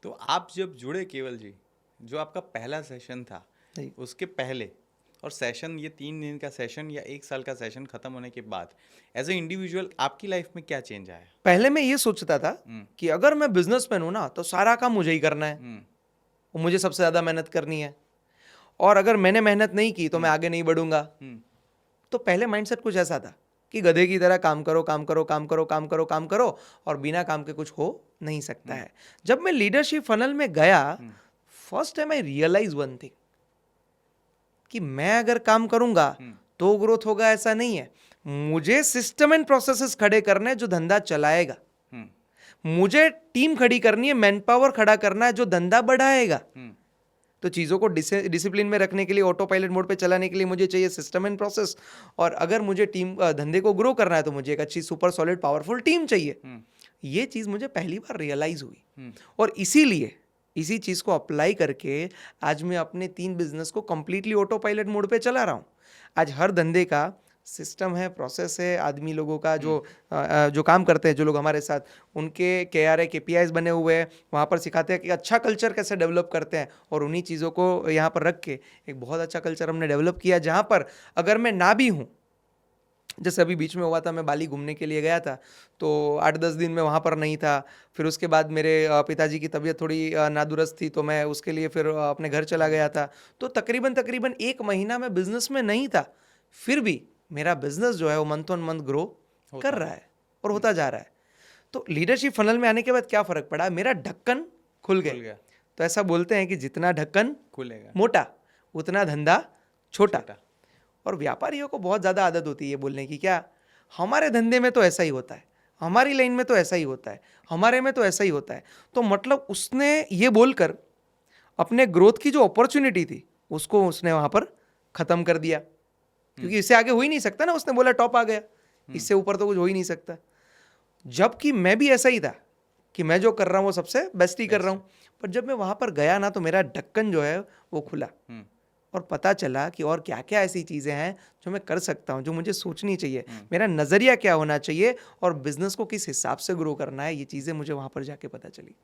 तो आप जब जुड़े केवल जी, जो आपका पहला सेशन था, जी। उसके पहले और सेशन, ये 3 दिन का सेशन या 1 साल का सेशन खत्म होने के बाद, एज ए इंडिविजुअल आपकी लाइफ में क्या चेंज आया? पहले मैं ये सोचता था हम्म। कि अगर मैं बिजनेसमैन हूं ना तो सारा काम मुझे ही करना है, हम्म। और मुझे सबसे ज्यादा मेहनत करनी है, और अगर मैंने मेहनत नहीं की तो मैं हम्म। आगे नहीं बढ़ूंगा। हम्म। तो पहले माइंडसेट कुछ ऐसा था कि गधे की तरह काम करो काम करो काम करो काम करो काम करो, और बिना काम के कुछ हो नहीं सकता है। जब मैं लीडरशिप फनल में गया, first time I realize one thing कि मैं अगर काम करूंगा तो ग्रोथ होगा, ऐसा नहीं है। मुझे सिस्टम एंड प्रोसेसेस खड़े करने हैं जो धंधा चलाएगा। मुझे टीम खड़ी करनी है, मैन पावर खड़ा करना है जो धंधा बढ़ाएगा। तो चीज़ों को डिसिप्लिन में रखने के लिए, ऑटो पायलट मोड पे चलाने के लिए मुझे चाहिए सिस्टम एंड प्रोसेस, और अगर मुझे टीम धंधे को ग्रो करना है तो मुझे एक अच्छी सुपर सॉलिड पावरफुल टीम चाहिए। ये चीज़ मुझे पहली बार रियलाइज हुई, और इसीलिए इसी चीज़ को अप्लाई करके आज मैं अपने 3 बिजनेस को कंप्लीटली ऑटो पायलट मोड पे चला रहा हूँ। आज हर धंधे का सिस्टम है, प्रोसेस है, आदमी लोगों का जो काम करते हैं, जो लोग हमारे साथ, उनके KRA KPIs बने हुए हैं। वहाँ पर सिखाते हैं कि अच्छा कल्चर कैसे डेवलप करते हैं, और उन्हीं चीज़ों को यहाँ पर रख के एक बहुत अच्छा कल्चर हमने डेवलप किया, जहाँ पर अगर मैं ना भी हूँ, जैसे अभी बीच में हुआ था, मैं बाली घूमने के लिए गया था, तो 8-10 दिन में वहाँ पर नहीं था। फिर उसके बाद मेरे पिताजी की तबीयत थोड़ी नादुरुस्त थी, तो मैं उसके लिए फिर अपने घर चला गया था। तो तकरीबन 1 महीना मैं बिजनेस में नहीं था, फिर भी मेरा बिजनेस जो है वो मंथ ऑन मंथ ग्रो कर रहा है और होता जा रहा है। तो लीडरशिप फनल में आने के बाद क्या फर्क पड़ा, मेरा ढक्कन खुल गया। तो ऐसा बोलते हैं कि जितना ढक्कन खुलेगा मोटा उतना धंधा छोटा। छोटा। और व्यापारियों को बहुत ज़्यादा आदत होती है ये बोलने की, क्या हमारे धंधे में तो ऐसा ही होता है, हमारी लाइन में तो ऐसा ही होता है, हमारे में तो ऐसा ही होता है। तो मतलब उसने ये बोलकर अपने ग्रोथ की जो अपॉर्चुनिटी थी उसको उसने वहाँ पर ख़त्म कर दिया, क्योंकि इससे आगे हो ही नहीं सकता ना। उसने बोला टॉप आ गया, इससे ऊपर तो कुछ हो ही नहीं सकता। जबकि मैं भी ऐसा ही था कि मैं जो कर रहा हूँ वो सबसे बेस्ट ही कर रहा हूँ। पर जब मैं वहाँ पर गया ना, तो मेरा ढक्कन जो है वो खुला, और पता चला कि और क्या क्या ऐसी चीज़ें हैं जो मैं कर सकता हूँ, जो मुझे सोचनी चाहिए, मेरा नज़रिया क्या होना चाहिए, और बिजनेस को किस हिसाब से ग्रो करना है। ये चीज़ें मुझे वहाँ पर जाके पता चली।